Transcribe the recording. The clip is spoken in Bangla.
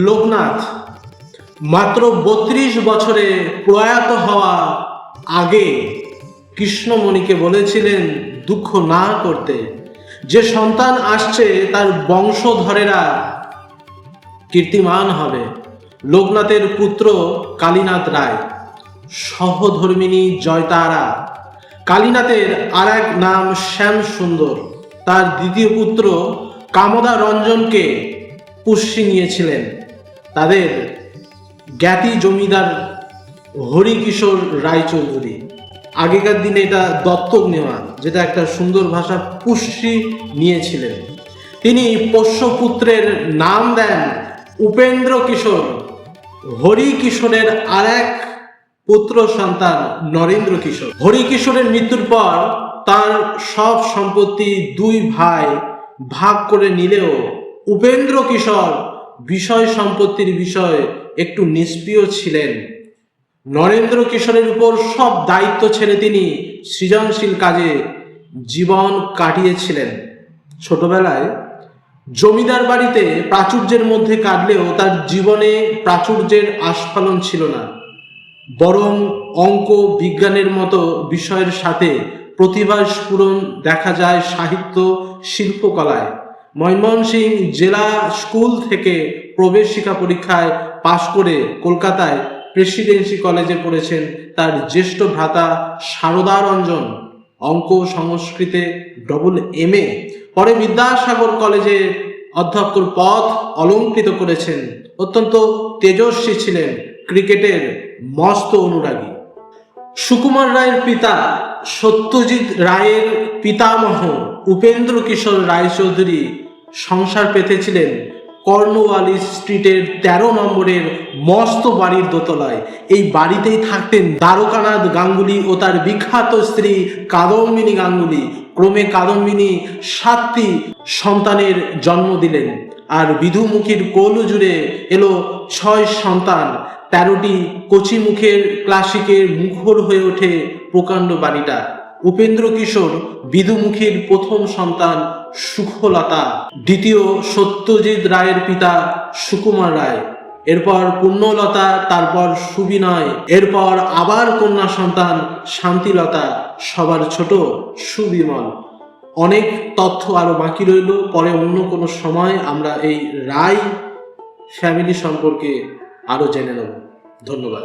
লোকনাথ মাত্র ৩২ বছরে প্রয়াত হওয়া আগে কৃষ্ণমণিকে বলেছিলেন দুঃখ না করতে, যে সন্তান আসছে তার বংশধরেরা কীর্তিমান হবে। লোকনাথের পুত্র কালীনাথ রায়, সহধর্মিণী জয়তারা। কালীনাথের আর এক নাম শ্যাম সুন্দর। তার দ্বিতীয় পুত্র কামদা রঞ্জনকে পুষ্যি নিয়েছিলেন। তাদের জ্ঞাতি জমিদার হরিকিশোর রায়চৌধুরী। আগেকার দিনে এটা দত্তক নেওয়া, যেটা একটা সুন্দর ভাষা, পুষ্যি নিয়েছিলেন। তিনি পোষ্যপুত্রের নাম দেন উপেন্দ্র কিশোর। হরিকিশোরের আর এক পুত্র সন্তান নরেন্দ্র কিশোর। হরিকিশোরের মৃত্যুর পর তার সব সম্পত্তি দুই ভাই ভাগ করে নিলেও উপেন্দ্র কিশোর বিষয় সম্পত্তির বিষয়ে একটু নিষ্ক্রিয় ছিলেন। নরেন্দ্র কিশোরের উপর সব দায়িত্ব ছেড়ে তিনি সৃজনশীল কাজে জীবন কাটিয়েছিলেন। ছোটবেলায় জমিদার বাড়িতে প্রাচুর্যের মধ্যে কাটলেও তার জীবনে প্রাচুর্যের আস্ফালন ছিল না, বরং অঙ্ক বিজ্ঞানের মতো বিষয়ের সাথে প্রতিভার স্ফুরণ দেখা যায় সাহিত্য শিল্পকলায়। ময়মনসিংহ জেলা স্কুল থেকে প্রবেশিকা পরীক্ষায় পাশ করে কলকাতায় প্রেসিডেন্সি কলেজে পড়েছেন তার জ্যেষ্ঠ ভ্রাতা সারদা রঞ্জন। অঙ্ক সংস্কৃতে AA, পরে বিদ্যাসাগর কলেজে অধ্যক্ষর পদ অলঙ্কৃত করেছেন। অত্যন্ত তেজস্বী ছিলেন, ক্রিকেটের মস্ত অনুরাগী। সুকুমার রায়ের পিতা সত্যজিৎ রায়ের পিতামহ উপেন্দ্র কিশোর রায়চৌধুরী সংসার পেতেছিলেন কর্নওয়ালিস স্ট্রিটের 13 নম্বরের মস্ত বাড়ির দোতলায়। এই বাড়িতেই থাকতেন দ্বারকানাথ গাঙ্গুলি ও তার বিখ্যাত স্ত্রী কাদম্বিনী গাঙ্গুলি। ক্রমে কাদম্বিনী 7টি সন্তানের জন্ম দিলেন, আর বিধুমুখীর কোল জুড়ে এলো 6 সন্তান। 13টি কচি মুখের ক্লাসিকের মুখর হয়ে ওঠে প্রকাণ্ড বাড়িটা। উপেন্দ্র কিশোর বিধুমুখীর প্রথম সন্তান সুখলতা, দ্বিতীয় সত্যজিৎ রায়ের পিতা সুকুমার রায়, এরপর পুণ্যলতা, তারপর সুবিনয়, এরপর আবার কন্যা সন্তান শান্তিলতা, সবার ছোট সুবিমল। অনেক তথ্য আরো বাকি রইল, পরে অন্য কোনো সময় আমরা এই রায় ফ্যামিলি সম্পর্কে আরো জেনে নেব। ধন্যবাদ।